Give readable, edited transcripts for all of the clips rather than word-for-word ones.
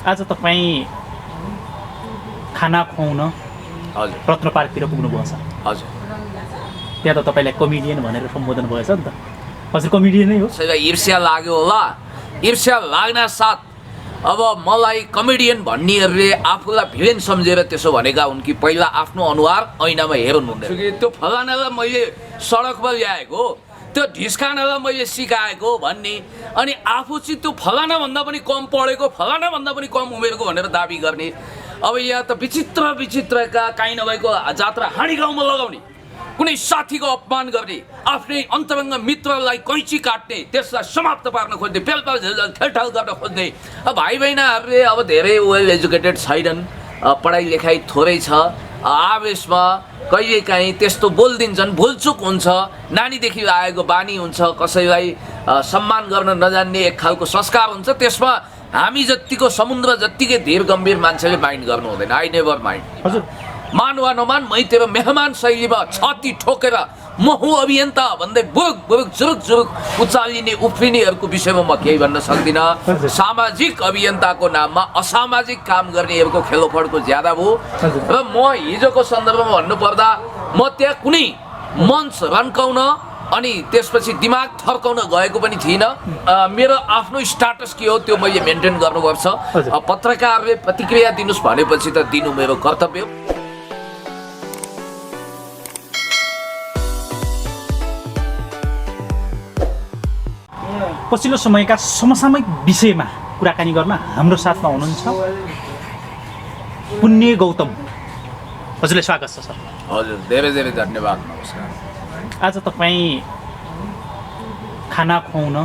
आज तपाईँ खाना खुवाउन हजुर रत्न पार्कतिर पुग्नुभएको छ। हजुर त्यहाँ त तपाईँलाई कमेडियन भनेर सम्बोधन भएछ नि त। हजुर कमेडियन नै हो। त्यसैले ईर्ष्या लाग्यो होला। ईर्ष्या लाग्न साथ अब मलाई कमेडियन भन्नेहरूले आफूलाई भिलेन सम्झेर त्यसो भनेका हुन् कि पहिला आफ्नो अनुहार ऐनामा हेर्नु हुँदैन। त्यो फलानालाई मैले सडकमा ल्याएको, त्यो ढिस्कानालाई मैले सिकाएको भन्ने, अनि आफू चाहिँ त्यो फलानाभन्दा पनि कम पढेको, फलानाभन्दा पनि कम उमेरको भनेर दाबी गर्ने। अब यहाँ त विचित्र विचित्रका काहीँ नभएको जात्रा हाँडी गाउँमा लगाउने, कुनै साथीको अपमान गर्ने, आफ्नै अन्तरङ्ग मित्रलाई कैँची काट्ने, त्यसलाई समाप्त पार्न खोज्ने, पेलपाल झेलझेल ठेलठाल गर्न खोज्ने। अब भाइ बहिनीहरूले अब धेरै वेल एजुकेटेड छैनन्, पढाइ लेखाइ थोरै छ, आवेशमा कहिलेकाहीँ त्यस्तो बोलिदिन्छन्, भुलचुक हुन्छ, नानीदेखि आएको बानी हुन्छ, कसैलाई सम्मान गर्न नजान्ने एक खालको संस्कार हुन्छ। त्यसमा हामी जत्तिको समुद्र जत्तिकै धीर गम्भीर मान्छेले माइन्ड गर्नु हुँदैन। I never mind. हजुर मान वा नमान मै तेरो मेहमान शैलीमा छाती ठोकेर म हुँ अभियन्ता भन्दै बुरुक बुरुक जुरुक जुरुक उचालिने उफ्रिनेहरूको विषयमा म केही भन्न सक्दिनँ। सामाजिक अभियन्ताको नाममा असामाजिक काम गर्नेहरूको खेलोफडको ज्यादा भयो। र म हिजोको सन्दर्भमा भन्नुपर्दा म त्यहाँ कुनै मञ्च रन्काउन अनि त्यसपछि दिमाग थर्काउन गएको पनि थिइनँ। मेरो आफ्नो स्टाटस के हो त्यो मैले मेन्टेन गर्नुपर्छ। पत्रकारले प्रतिक्रिया दिनुहोस् भनेपछि त दिनु मेरो कर्तव्य। पछिल्लो समयका समसामयिक विषयमा कुराकानी गर्न हाम्रो साथमा हुनुहुन्छ पुण्य गौतम। हजुरलाई स्वागत छ सर। हजुर धेरै धेरै धन्यवाद। नमस्कार। आज तपाईँ खाना खुवाउन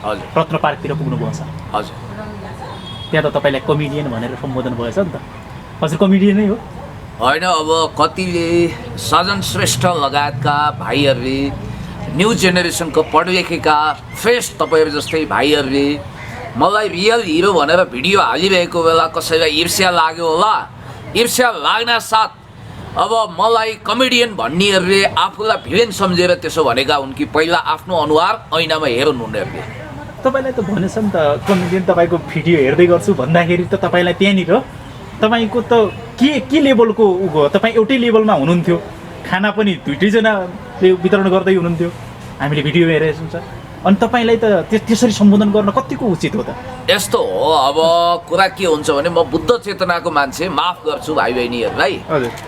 हजुर रत्न पार्कतिर पुग्नुभएको छ। हजुर त्यहाँ त तपाईँलाई कमेडियन भनेर सम्बोधन भएछ नि त। हजुर कमेडियन नै हो। होइन, अब कतिले सजन श्रेष्ठ लगायतका भाइहरूले, न्यू जेनेरेसनको पढलेखेका फ्रेस तपाईँहरू जस्तै भाइहरूले मलाई रियल हिरो भनेर भिडियो हालिरहेको बेला कसैलाई ईर्ष्या लाग्यो होला। ईर्ष्या लाग्न साथ अब मलाई कमेडियन भन्नेहरूले आफूलाई भिलेन सम्झेर त्यसो भनेका हुन् कि पहिला आफ्नो अनुहार ऐनामा हेर्नु उनीहरूले। तपाईँलाई त भनेछ नि त कमेडियन तपाईँको भिडियो हेर्दै गर्छु भन्दाखेरि त तपाईँलाई त्यहाँनिर तपाईँको त के लेभलको उ भयो। तपाईँ एउटै लेभलमा हुनुहुन्थ्यो, खाना पनि दुइटैजनाले वितरण गर्दै हुनुहुन्थ्यो, हामीले भिडियो हेरेको हुन्छ। अनि तपाईँलाई त त्यसरी सम्बोधन गर्न कतिको उचित हो त? यस्तो हो, अब कुरा के हुन्छ भने म बुद्ध चेतनाको मान्छे, माफ गर्छु भाइ बहिनीहरूलाई।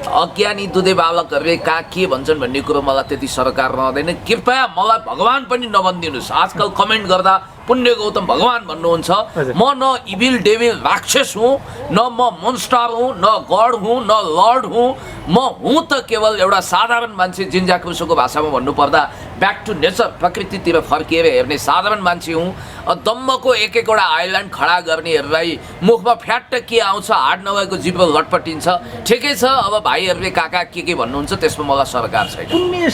अज्ञानी दुधे बालकहरूले कहाँ के भन्छन् भन्ने कुरो मलाई त्यति सरकार रहँदैन। कृपया मलाई भगवान पनि नभनिदिनुहोस्। आजकल कमेन्ट गर्दा पुण्य गौतम भगवान भन्नुहुन्छ। म न इभिल डेभिल राक्षस हुँ, न म मोन्स्टर हुँ, न गड हुँ, न लर्ड हुँ। म हुँ त केवल एउटा साधारण मान्छे। जिन्जा क्रुसोको भाषामा भन्नुपर्दा ब्याक टु नेचर, प्रकृतितिर फर्किएर हेर्ने साधारण मान्छे हुँ। दम्मको एक एकवटा आइल्यान्ड खडा गर्नेहरूलाई मुखमा फ्याट्ट के आउँछ, हाड नभएको जिब्रो लटपटिन्छ। ठिकै छ, अब भाइहरूले काका के भन्नुहुन्छ त्यसमा मलाई सरकार छैन। पुण्य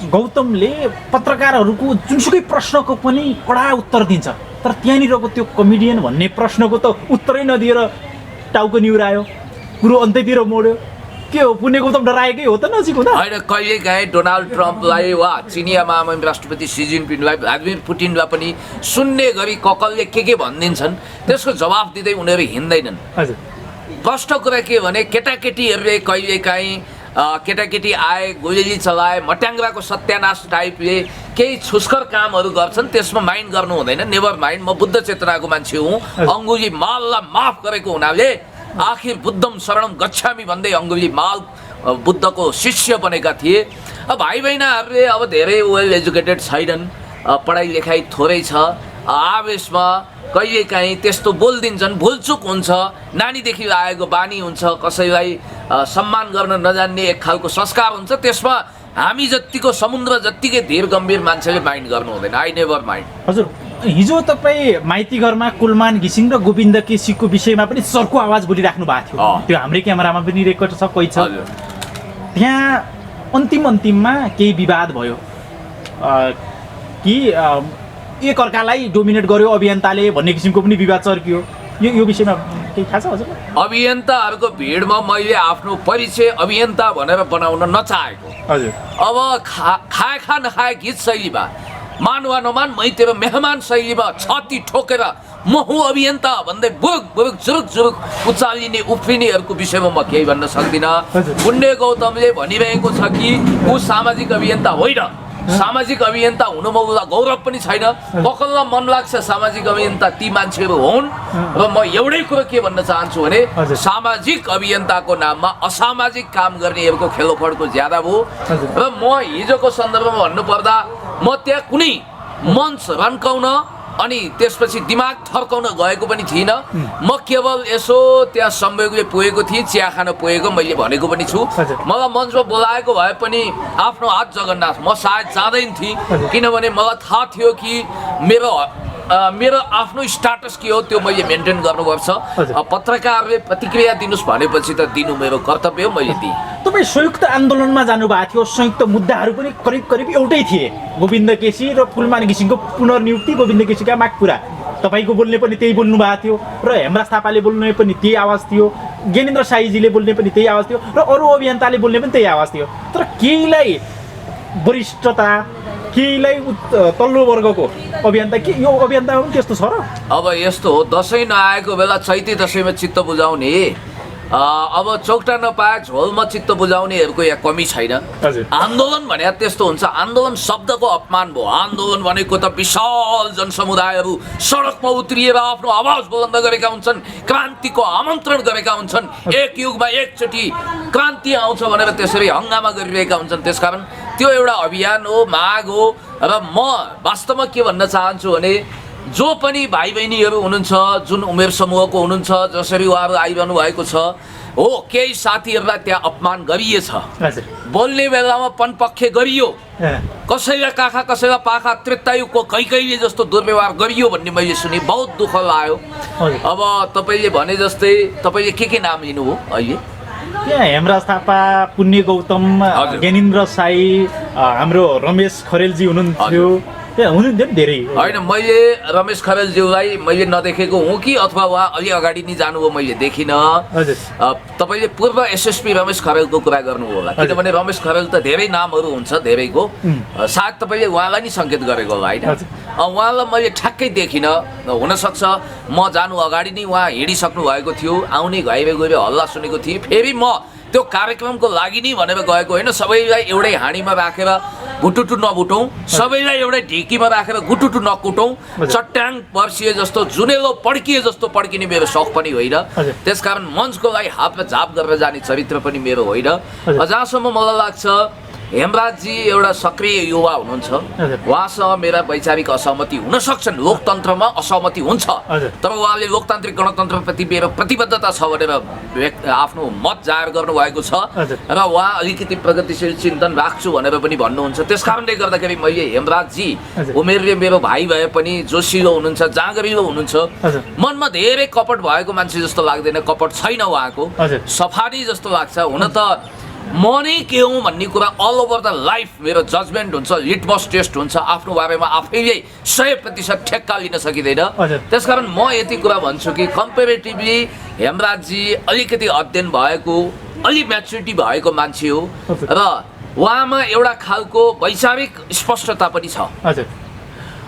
गौतमले पत्रकारहरूको जुनसुकै प्रश्नको पनि कडा उत्तर दिन्छ, तर त्यहाँनिरको त्यो कमेडियन भन्ने प्रश्नको त उत्तरै नदिएर टाउको निहुरायो, कुरो अन्त्यतिर मोड्यो। के हो, पुण्य गौतम डराएकै हो त नजिक हुँदा? होइन, कहिलेकाहीँ डोनाल्ड ट्रम्पलाई वा चिनिया महामहिम राष्ट्रपति सी जिनपिङलाई, भ्लादिमिर पुटिनलाई पनि सुन्ने गरी ककलले के भनिदिन्छन् त्यसको जवाफ दिँदै उनीहरू हिँड्दैनन्। हजुर प्रष्ट कुरा के भने केटाकेटीहरूले कहिलेकाहीँ केटाकेटी आए, गोली चलाए, मट्याङ्ग्राको सत्यानाश टाइपले केही छुस्कर कामहरू गर्छन्, त्यसमा माइन्ड गर्नु हुँदैन। Never mind. म बुद्ध चेतनाको मान्छे हुँ। अङ्गुली माललाई माफ गरेको हुनाले आखिर बुद्धम शरणम गच्छामी भन्दै अङ्गुली माल बुद्धको शिष्य बनेका थिए। अब भाइ बहिनीहरूले अब धेरै वेल एजुकेटेड छैनन्, पढाइ लेखाइ थोरै छ, आवेशमा कहिलेकाहीँ त्यस्तो बोलिदिन्छन्, भुलचुक हुन्छ, नानीदेखि आएको बानी हुन्छ, कसैलाई सम्मान गर्न नजान्ने एक खालको संस्कार हुन्छ। त्यसमा हामी जत्तिको समुद्र जत्तिकै धीर गम्भीर मान्छेले माइन्ड गर्नु हुँदैन। I never mind. हजुर हिजो तपाईँ माइती घरमा कुलमान घिसिङ र गोविन्द केसीको विषयमा पनि चर्को आवाज बोलिराख्नु भएको थियो। त्यो हाम्रै क्यामेरामा पनि रेकर्ड छ, कोही छ। त्यहाँ अन्तिममा केही विवाद भयो कि एक अर्कालाई डोमिनेट गर्यो अभियन्ताले भन्ने किसिमको पनि विवाद चर्कियो। यो विषयमा केही थाहा छ हजुरलाई? अभियन्ताहरूको भिडमा मैले आफ्नो परिचय अभियन्ता भनेर बनाउन नचाहेको। हजुर अब खाए नखाए गीत शैलीमा, मान वा नमान मै तेरो मेहमान शैलीमा छाती ठोकेर म हुँ अभियन्ता भन्दै बुरुक बुरुक जुरुक जुरुक उचालिने उफ्रिनेहरूको विषयमा म केही भन्न सक्दिनँ। पुण्य गौतमले भनिरहेको छ कि ऊ सामाजिक अभियन्ता होइन, सामाजिक अभियन्ता हुनुमा उसलाई गौरव पनि छैन। पकल्न मन लाग्छ सामाजिक अभियन्ता ती मान्छेहरू हुन्। र म एउटै कुरो के भन्न चाहन्छु भने सामाजिक अभियन्ताको नाममा असामाजिक काम गर्नेहरूको खेलोफडको ज्यादा भयो। र म हिजोको सन्दर्भमा भन्नुपर्दा म त्यहाँ कुनै मञ्च रन्काउन अनि त्यसपछि दिमाग थर्काउन गएको पनि थिइनँ। म केवल यसो त्यहाँ संयोगले पुगेको थिएँ, चिया खान पुगेको मैले भनेको पनि छु। मलाई मञ्चमा बोलाएको भए पनि आफ्नो हात जगन्नाथ म सायद जाँदैन थिएँ, किनभने मलाई थाहा थियो कि मेरो आफ्नो स्टाटस के हो त्यो मैले मेन्टेन गर्नुपर्छ। पत्रकारले प्रतिक्रिया दिनुहोस् भनेपछि त दिनु मेरो कर्तव्य हो, मैले दिएँ। तपाईँ संयुक्त आन्दोलनमा जानुभएको थियो, संयुक्त मुद्दाहरू पनि करिब करिब एउटै थिए। गोविन्द केसी र फुलमान घिसिङको पुनर्नियुक्ति, गोविन्द केसीका मागपुरा। तपाईँको बोल्ने पनि त्यही बोल्नु भएको थियो र हेमराज थापाले बोल्ने पनि त्यही आवाज थियो, ज्ञानेन्द्र साईजीले बोल्ने पनि त्यही आवाज थियो र अरू अभियन्ताले बोल्ने पनि त्यही आवाज थियो। तर केहीलाई वरिष्ठता, केहीलाई तल्लो वर्गको अभियन्ता के यो अभियन्तामा पनि त्यस्तो छ र? अब यस्तो हो, दसैँ नआएको बेला चैते दसैँमा चित्त बुझाउने, अब चौकटा नपाए झोलमा चित्त बुझाउनेहरूको यहाँ कमी छैन। आन्दोलन भने त्यस्तो हुन्छ। आन्दोलन शब्दको अपमान भयो। आन्दोलन भनेको त विशाल जनसमुदायहरू सडकमा उत्रिएर आफ्नो आवाज बुलन्द गरेका हुन्छन्, क्रान्तिको आमन्त्रण गरेका हुन्छन्। एक युगमा एकचोटि क्रान्ति आउँछ भनेर त्यसरी हङ्गामा गरिरहेका हुन्छन्। त्यसकारण त्यो एउटा अभियान हो, माग हो। र म वास्तवमा के भन्न चाहन्छु भने जो पनि भाइ बहिनीहरू हुनुहुन्छ, जुन उमेर समूहको हुनुहुन्छ, जसरी उहाँहरू आइरहनु भएको छ हो, केही साथीहरूलाई त्यहाँ अपमान गरिएछ। बोल्ने बेलामा पनपक्ष गरियो, कसैलाई काखा कसैलाई पाखा, त्रेतायुको कैकैले जस्तो दुर्व्यवहार गरियो भन्ने मैले सुने, बहुत दुःख लाग्यो। अब तपाईँले भने जस्तै तपाईँले के नाम लिनुभयो अहिले? त्यहाँ हेमराज थापा, पुण्य गौतम, ज्ञानेन्द्र साई, हाम्रो रमेश खरेलजी हुनुहुन्थ्यो, त्यहाँ हुनुहुन्थ्यो नि धेरै। होइन, मैले रमेश खरेलज्यूलाई मैले नदेखेको हुँ कि अथवा उहाँ अलि अगाडि नै जानुभयो मैले देखिनँ। तपाईँले पूर्व एसएसपी रमेश खरेलको कुरा गर्नुभयो होला, किनभने रमेश खरेल त धेरै नामहरू हुन्छ धेरैको, सायद तपाईँले उहाँलाई नै सङ्केत गरेको होला होइन? उहाँलाई मैले ठ्याक्कै देखिनँ। हुनसक्छ म जानु अगाडि नै उहाँ हिँडिसक्नु भएको थियो, आउने गएर गएर हल्ला सुनेको थिएँ। फेरि म त्यो कार्यक्रमको लागि नै भनेर गएको होइन। सबैलाई एउटै हाँडीमा राखेर गुटुटु नबुटौँ, सबैलाई एउटै ढिकीमा राखेर गुटुटु नकुटौँ, चट्याङ पर्सिए जस्तो जुनेलो पड्किए जस्तो पड्किने मेरो सौख पनि होइन। त्यसकारण मञ्चको लागि हातमा झाप गरेर जाने चरित्र पनि मेरो होइन। जहाँसम्म मलाई लाग्छ हेमराजजी एउटा सक्रिय युवा हुनुहुन्छ, उहाँसँग मेरा वैचारिक असहमति हुन सक्छन्, लोकतन्त्रमा असहमति हुन्छ, तर उहाँले लोकतान्त्रिक गणतन्त्रप्रति मेरो प्रतिबद्धता छ भनेर आफ्नो मत जाहेर गर्नुभएको छ र उहाँ अलिकति प्रगतिशील चिन्तन राख्छु भनेर पनि भन्नुहुन्छ। त्यसकारणले गर्दाखेरि मैले हेमराजजी उमेरले मेरो भाइ भए पनि जोसिलो हुनुहुन्छ, जाँगरिलो हुनुहुन्छ, मनमा धेरै कपट भएको मान्छे जस्तो लाग्दैन, कपट छैन उहाँको, सफारी जस्तो लाग्छ। हुन त म नै के हुँ भन्ने कुरा अल ओभर द लाइफ मेरो जजमेन्ट हुन्छ, लिटमस टेस्ट हुन्छ। आफ्नो बारेमा आफैले 100% ठेक्का लिन सकिँदैन। त्यसकारण म यति कुरा भन्छु कि कम्पेरेटिभली हेमराजजी अलिकति अध्ययन भएको, अलि म्याच्युरिटी भएको मान्छे हो र उहाँमा एउटा खालको वैचारिक स्पष्टता पनि छ। हजुर।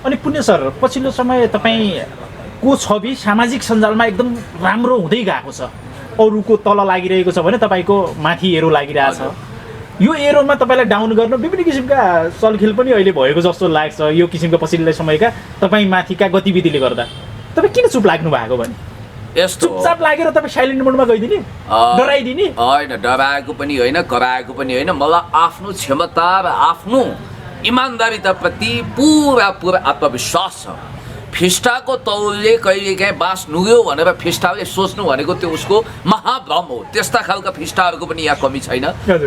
अनि पुण्य सर, पछिल्लो समय तपाईँको छवि सामाजिक सञ्जालमा एकदम राम्रो हुँदै गएको छ। अरूको तल लागिरहेको छ भने तपाईँको माथि एरो लागिरहेछ। यो एरोमा तपाईँलाई डाउन गर्न विभिन्न किसिमका चलखेल पनि अहिले भएको जस्तो लाग्छ। यो किसिमको पछिल्लो समयका तपाईँ माथिका गतिविधिले गर्दा तपाईँ किन चुप लाग्नु भएको भने? यस्तो चुपचाप लागेर तपाईँ साइलेन्ट मोडमा गइदिने, डराइदिने? होइन, डराएको पनि होइन, कराएको पनि होइन। मलाई आफ्नो क्षमता र आफ्नो इमान्दारिताप्रति पुरा आत्मविश्वास छ। फिस्टाको तौलले कहिलेकाहीँ बाँस नुग्यो भनेर फिस्टाले सोच्नु भनेको त्यो उसको महाभ्रम हो। त्यस्ता खालका फिस्टाहरूको पनि यहाँ कमी छैन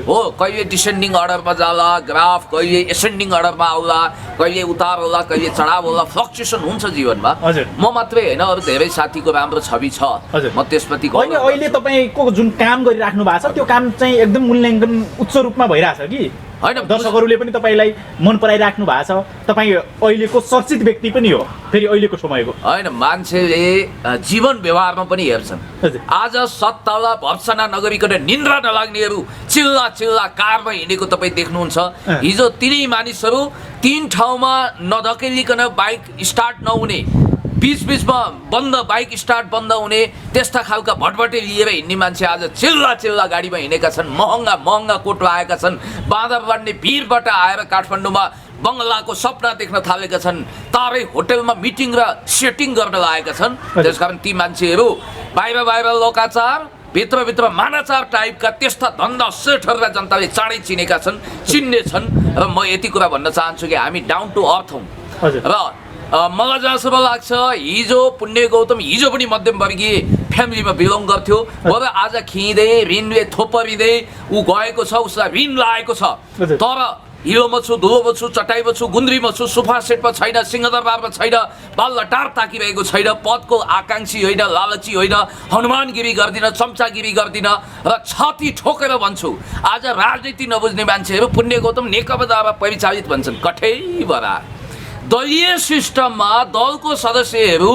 हो। कहिले डिसेन्डिङ अर्डरमा जाला ग्राफ, कहिले एसेन्डिङ अर्डरमा आउला, कहिले उतार होला, कहिले चढाव होला, फ्लक्चुएसन हुन्छ जीवनमा। म मात्रै होइन, अरू धेरै साथीको राम्रो छवि छ। म त्यसप्रति अहिले तपाईँको जुन काम गरिराख्नु भएको छ त्यो काम चाहिँ एकदम मूल्याङ्कन उच्च रूपमा भइरहेछ कि होइन? दर्शकहरूले पनि तपाईँलाई मन पराइराख्नु भएको छ। तपाईँ अहिलेको चर्चित व्यक्ति पनि हो फेरि अहिलेको समयको। होइन, मान्छेले जीवन व्यवहारमा पनि हेर्छन्। आज सत्तालाई भर्सना नगरिकन निन्द्रा नलाग्नेहरू चिल्ला चिल्ला कारमा हिँडेको तपाईँ देख्नुहुन्छ। हिजो तिनै मानिसहरू 3 ठाउँमा नधकेलिकन बाइक स्टार्ट नहुने बिचमा बन्द बाइक स्टार्ट बन्द हुने त्यस्ता खालका भटभटे लिएर हिँड्ने मान्छे आज चिल्ला गाडीमा हिँडेका छन्, महँगा कोट लगाएका छन्, बाँधा बाँड्ने भिरबाट आएर काठमाडौँमा बङ्गलाको सपना देख्न थालेका छन्, तारै होटलमा मिटिङ र सेटिङ गर्न लागेका छन्। त्यसकारण ती मान्छेहरू बाहिर लोकाचार भित्र मानाचार टाइपका त्यस्ता धन्दा सेठहरूलाई जनताले चाँडै चिनेका छन्, चिन्ने छन्। र म यति कुरा भन्न चाहन्छु कि हामी डाउन टु अर्थ हौँ। र मलाई जहाँसम्म लाग्छ हिजो पुण्य गौतम हिजो पनि मध्यमवर्गीय फ्यामिलीमा बिलोङ गर्थ्यो, तर आज खिँदै ऋणले थोपरिँदै ऊ गएको छ, उसलाई ऋण लागेको छ। तर हिलोमा छु, धुलोमा छु, चटाइमा छु, गुन्द्रीमा छु, सोफा सेटमा छैन, सिंहदरबारमा छैन, बालटार ताकिरहेको छैन, पदको आकाङ्क्षी होइन, लालची होइन, हनुमानगिरी गर्दिन, चम्चागिरी गर्दिन र छाती ठोकेर भन्छु। आज राजनीति नबुझ्ने मान्छेहरू पुण्य गौतम नेकपाद्वारा परिचालित भन्छन्, कठै बरा। दलीय सिस्टममा दलको सदस्यहरू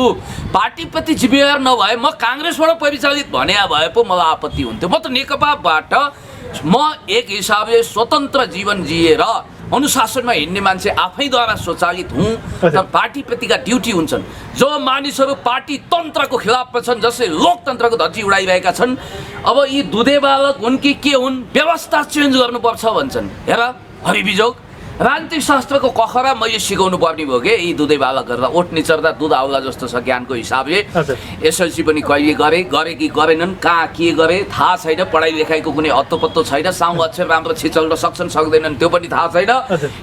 पार्टीप्रति जिम्मेवार नभए म काङ्ग्रेसबाट परिचालित भने भए पो मलाई आपत्ति हुन्थ्यो। म त नेकपाबाट म एक हिसाबले स्वतन्त्र जीवन जिएर अनुशासनमा हिँड्ने मान्छे आफैद्वारा स्वचालित हुँ। तर पार्टीप्रतिका ड्युटी हुन्छन्। जो मानिसहरू पार्टी तन्त्रको खिलाफमा छन्, जसले लोकतन्त्रको धज्जी उडाइरहेका छन्, अब यी दुधे बालक हुन् कि के हुन्, व्यवस्था चेन्ज गर्नुपर्छ भन्छन्। हेर हरिबिजोग राजनीतिक शास्त्रको कखरा मैले सिकाउनु पर्ने भयो कि यी दुधे बालकहरूलाई ओठ निचर्दा दुध आउला जस्तो छ ज्ञानको हिसाबले। एसएलसी पनि कहिले गरे कि गरेनन्, कहाँ के गरे थाहा छैन, पढाइ लेखाइको कुनै अत्तो छैन, साउँ अक्षर राम्रो छिचल्न सक्छन् सक्दैनन् त्यो पनि थाहा छैन।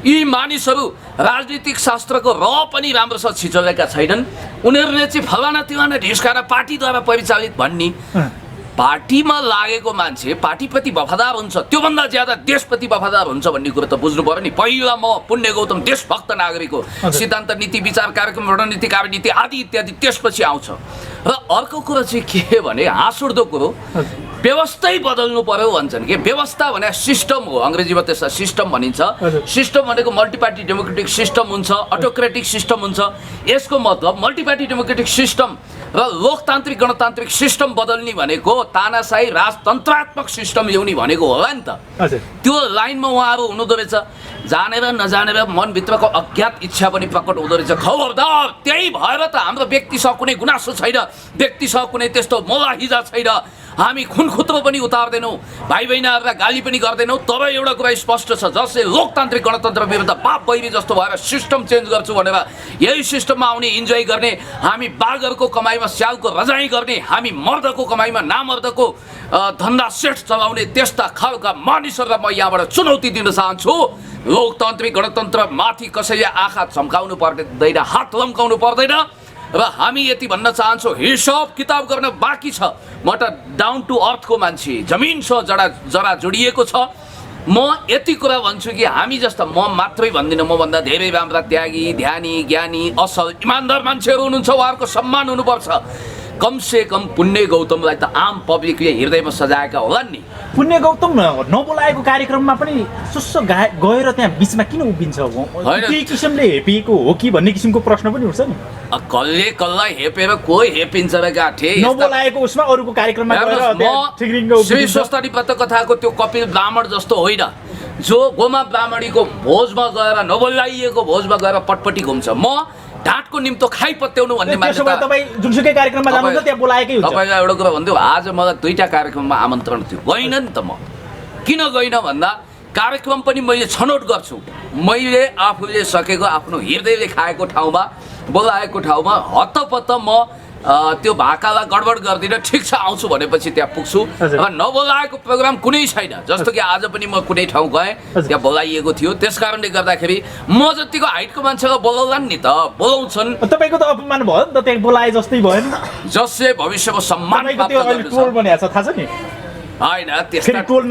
यी मानिसहरू राजनीतिक शास्त्रको र पनि राम्रोसँग छिचलेका छैनन्। उनीहरूले चाहिँ फलाना तिवाना ढिस्काएर पार्टीद्वारा परिचालित भन्ने। पार्टीमा लागेको मान्छे पार्टीप्रति वफादार हुन्छ, त्योभन्दा ज्यादा देशप्रति वफादार हुन्छ भन्ने कुरो त बुझ्नु पर्यो नि। पहिला म पुण्य गौतम देशभक्त नागरिक हो, सिद्धान्त नीति विचार कार्यक्रम रणनीति कार्यनीति आदि इत्यादि त्यसपछि आउँछ। र अर्को कुरो चाहिँ के भने हाँसउठ्दो कुरो व्यवस्थै बदल्नु पर्यो भन्छन् कि व्यवस्था भने सिस्टम हो, अङ्ग्रेजीमा त्यसलाई सिस्टम भनिन्छ। सिस्टम भनेको मल्टिपार्टी डेमोक्रेटिक सिस्टम हुन्छ, अटोक्रेटिक सिस्टम हुन्छ। यसको मतलब मल्टिपार्टी डेमोक्रेटिक सिस्टम र लोकतान्त्रिक गणतान्त्रिक सिस्टम बदल्ने भनेको तानाशाही राजतन्त्रात्मक सिस्टम ल्याउने भनेको होला नि त। त्यो लाइनमा उहाँहरू हुनुहुँदो रहेछ। जानेर नजानेर मनभित्रको अज्ञात इच्छा पनि प्रकट हुँदो रहेछ। खबरदार, त्यही भएर त हाम्रो व्यक्तिसँग कुनै गुनासो छैन, व्यक्तिसँग कुनै त्यस्तो मोलाहिजा छैन। हामी खुनखुत्रो पनि उतार्दैनौँ, भाइ बहिनीहरूलाई गाली पनि गर्दैनौँ। तर एउटा कुरा स्पष्ट छ, जसले लोकतान्त्रिक गणतन्त्र विरुद्ध बाप बहिनी जस्तो भएर सिस्टम चेन्ज गर्छु भनेर यही सिस्टममा आउने इन्जोय गर्ने, हामी बाघहरूको कमाइमा स्यालको रजाइ गर्ने, हामी मर्दको कमाइमा नामर्दको धन्दा सेट चलाउने त्यस्ता खालका मानिसहरूलाई म यहाँबाट चुनौती दिन चाहन्छु। लोकतान्त्रिक गणतन्त्र माथि कसैले आँखा चम्काउनु पर्दैन, हात लम्काउनु पर्दैन। र हामी यति भन्न चाहन्छौँ, हिसाब किताब गर्न बाँकी छ। म त डाउन टु अर्थको मान्छे, जमिनसँग जरा जोडिएको छ। म यति कुरा भन्छु कि हामी जस्ता, म मात्रै भन्दिनँ, मभन्दा धेरै राम्रा त्यागी, ध्यानी, ज्ञानी, असल, इमान्दार मान्छेहरू हुनुहुन्छ, उहाँहरूको सम्मान हुनुपर्छ। कमसे कम पुण्य गौतमलाई त आम पब्लिकले हृदयमा सजाएका होला नि। पुण्य गौतम नबोलाएको कार्यक्रममा पनि सुस्स गएर त्यहाँ बिचमा किन उभिन्छ? त्यही किसिमले हेपिएको हो कि भन्ने किसिमको प्रश्न पनि उठ्छ नि। कल्लै हेपेर कोही हेपिन्छ र गाठे नबोलाएको उसमा अरूको कार्यक्रममा गएर श्री स्वस्तानी व्रतकथाको त्यो कपिल ब्राह्मण जस्तो होइन, जो गोमा ब्राह्मणीको भोजमा गएर नबोलाइएको भोजमा गएर पटपटी घुम्छ। म ढाँटको निम्तो खाइ पत्याउनु भन्ने मान्छे तपाईँ जुनसुकै कार्यक्रममा जानुहुन्छ त्यहाँ बोलाएकै हुन्छ। तपाईँलाई एउटा कुरा भन्दियो, आज मलाई 2टा कार्यक्रममा आमन्त्रण थियो, गइन नि त। म किन गइन भन्दा कार्यक्रम पनि मैले छनौट गर्छु। मैले आफूले सकेको आफ्नो हृदयले खाएको ठाउँमा, बोलाएको ठाउँमा हतपत्त म त्यो भाकालाई गडबड गर्दिनँ। ठिक छ आउँछु भनेपछि त्यहाँ पुग्छु। र नबोलाएको प्रोग्राम कुनै छैन। जस्तो कि आज पनि म कुनै ठाउँ गएँ, त्यहाँ बोलाइएको थियो। त्यस कारणले गर्दाखेरि म जतिको हाइटको मान्छेलाई बोलाउलान् नि त, बोलाउँछन्। तपाईँको त अपमान भयो नि त, त्यहाँ बोलाए जस्तै भयो नि। जसले भविष्यमा सम्मान प्राप्त गर्छ। ट्रोल भनेको छ थाहा छ नि? होइन, त्यस्ता ट्रोल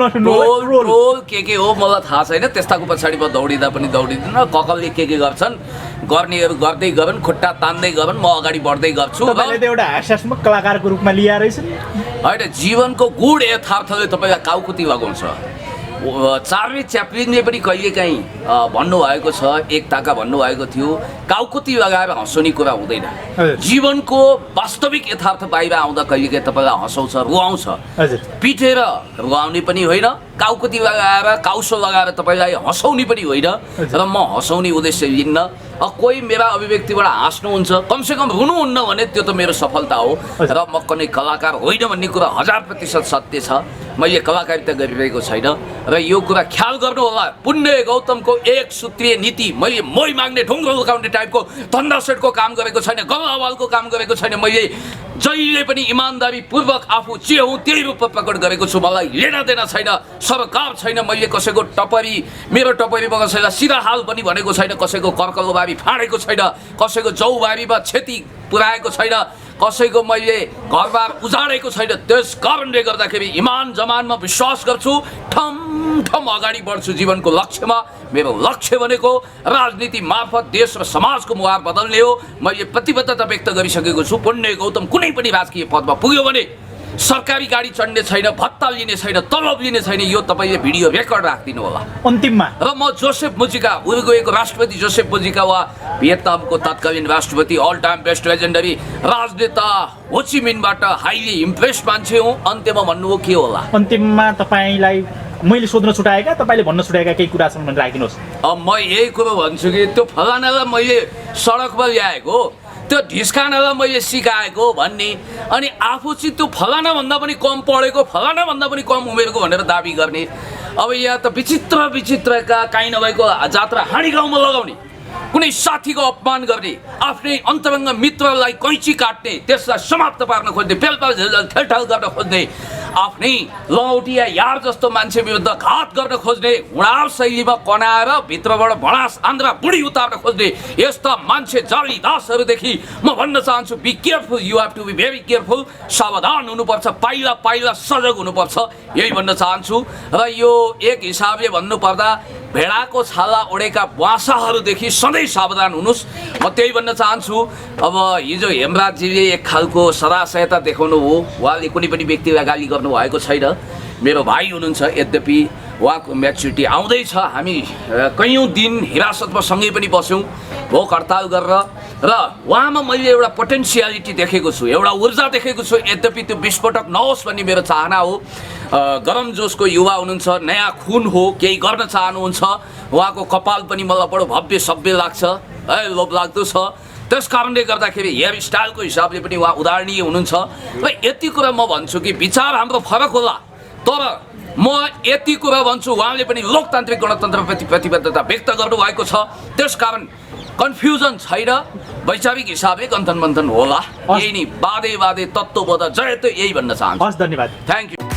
के हो मलाई थाहा छैन। त्यस्ताको पछाडि म दौडिँदा पनि दौडिँदैन। ककलले के गर्छन्, गर्नेहरू गर्दै गरन्, खुट्टा तान्दै गरन्, म अगाडि बढ्दै गर्छु। तपाईँले त एउटा हास्यात्मक कलाकारको रूपमा लिएर रहेछ नि। होइन, जीवनको गुड यथार्थले तपाईँलाई काउकुती लगाउँछ। चार्ली च्याप्लिनले पनि कहिलेकाहीँ भन्नुभएको छ, एकताका भन्नुभएको थियो, काउकुती लगाएर हँसाउने कुरा हुँदैन। हजुर। जीवनको वास्तविक यथार्थ बाहिर आउँदा कहिलेकाहीँ तपाईँलाई हँसाउँछ, रुवाउँछ। हजुर। पिटेर रुवाउने पनि होइन, काउकुती लगाएर काउसो लगाएर तपाईँलाई हँसाउने पनि होइन। र म हँसाउने उद्देश्य लिन्न। कोही मेरा अभिव्यक्तिबाट हाँस्नुहुन्छ, कमसेकम रुनुहुन्न भने त्यो त मेरो सफलता हो। र म कुनै कलाकार होइन भन्ने कुरा 1000% सत्य छ। मैले कलाकारिता गरिरहेको छैन र यो कुरा ख्याल गर्नु होला। पुण्य गौतमको एक सूत्रीय नीति, मैले मै माग्ने ढुङ्ग्रो लुकाउने टाइपको धन्दा सेटको काम गरेको छैन, गल्लावालको काम गरेको छैन। मैले जहिले पनि इमान्दारी पूर्वक आफू जे हुँ त्यही रूपमा प्रकट गरेको छु। मलाई लेना देना छैन, सरकार छैन। मैले कसैको टपरी, मेरो टपरीमा कसैलाई सिराहाल पनि भनेको छैन, कसैको कर्कलबारी फाँडेको छैन, कसैको जौबारीमा क्षति पुर्याएको छैन, कसैको मैले घरबार उजाडेको छैन। त्यस कारणले गर्दाखेरि इमान जमानमा विश्वास गर्छु, ठम ठम अगाडि बढ्छु जीवनको लक्ष्यमा। मेरो लक्ष्य भनेको राजनीति मार्फत देश र समाजको मुहार बदल्ने हो। मैले प्रतिबद्धता व्यक्त गरिसकेको छु। पुण्य गौतम कुनै पनि राजकीय पदमा पुग्यो भने सरकारी गाडी चढ्ने छैन, भत्ता लिने छैन, तलब लिने छैन। यो तपाईँले भिडियो रेकर्ड राखिदिनु होला। अन्तिममा र म जोसेफ मुजिका, उरुग्वेको राष्ट्रपति जोसेफ मुजिका वा भियतनामको तत्कालीन राष्ट्रपति, अल टाइम बेस्ट लेजेन्डरी राजनेता होचिमिनबाट हाइली इम्प्रेस मान्छे हुँ। अन्त्यमा भन्नुभयो के होला? अन्तिममा तपाईँलाई मैले सोध्न छुटाएका, तपाईँले भन्न छुटाएका केही कुरा छन् भने राखिदिनुहोस्। अब म यही कुरो भन्छु कि त्यो फलानालाई मैले सडकमा ल्याएको, त्यो ढिस्कानालाई मैले सिकाएको भन्ने, अनि आफू चाहिँ त्यो फलानाभन्दा पनि कम पढेको, फलानाभन्दा पनि कम उमेरको भनेर दाबी गर्ने। अब यहाँ त विचित्र विचित्रका काहीँ नभएको जात्रा हाँडी गाउँमा लगाउने, कुनै साथीको अपमान गर्ने, आफ्नै अन्तरङ्ग मित्रलाई कैँची काट्ने, त्यसलाई समाप्त पार्न खोज्ने, पेलपाल झेलझेल ठेलठाल गर्न खोज्ने, आफ्नै लौटिया यार जस्तो मान्छे विरुद्ध घात गर्न खोज्ने, उडाव शैलीमा कनाएर भित्रबाट भडास आन्द्रा बुढी उतार्न खोज्ने यस्ता मान्छे जाली दासहरूदेखि म भन्न चाहन्छु, be careful, you have to be very careful. सावधान हुनुपर्छ, पाइला पाइला सजग हुनुपर्छ, यही भन्न चाहन्छु। र यो एक हिसाबले भन्नुपर्दा भेडाको छाला ओढेका बुवासाहरूदेखि सधैँ सावधान हुनुहोस्, म त्यही भन्न चाहन्छु। अब हिजो हेमराजजीले एक खालको सदाशयता देखाउनु हो, उहाँले कुनै पनि व्यक्तिलाई गाली गर्नुभएको छैन, मेरो भाइ हुनुहुन्छ। यद्यपि उहाँको म्याच्युरिटी आउँदैछ, हामी कैयौँ दिन हिरासतमा सँगै पनि बस्यौँ भोक हडताल गरेर, र उहाँमा मैले एउटा पोटेन्सियालिटी देखेको छु, एउटा ऊर्जा देखेको छु। यद्यपि त्यो विस्फोटक नहोस् भन्ने मेरो चाहना हो। गरम जोसको युवा हुनुहुन्छ, नयाँ खुन हो, केही गर्न चाहनुहुन्छ। उहाँको कपाल पनि मलाई बडो भव्य सभ्य लाग्छ, है, लोभलाग्दो छ। त्यस कारणले गर्दाखेरि हेयर स्टाइलको हिसाबले पनि उहाँ उदाहरणीय हुनुहुन्छ। र यति कुरा म भन्छु कि विचार हाम्रो फरक होला, तर म यति कुरा भन्छु, उहाँले पनि लोकतान्त्रिक गणतन्त्रप्रति प्रतिबद्धता व्यक्त गर्नुभएको छ। त्यसकारण कन्फ्युजन छैन, वैचारिक हिसाबले गन्थन मन्थन होला। यही नै बाधे बाधे तत्त्वबोध जय, त यही भन्न चाहन्छु। हस्, धन्यवाद। Thank you.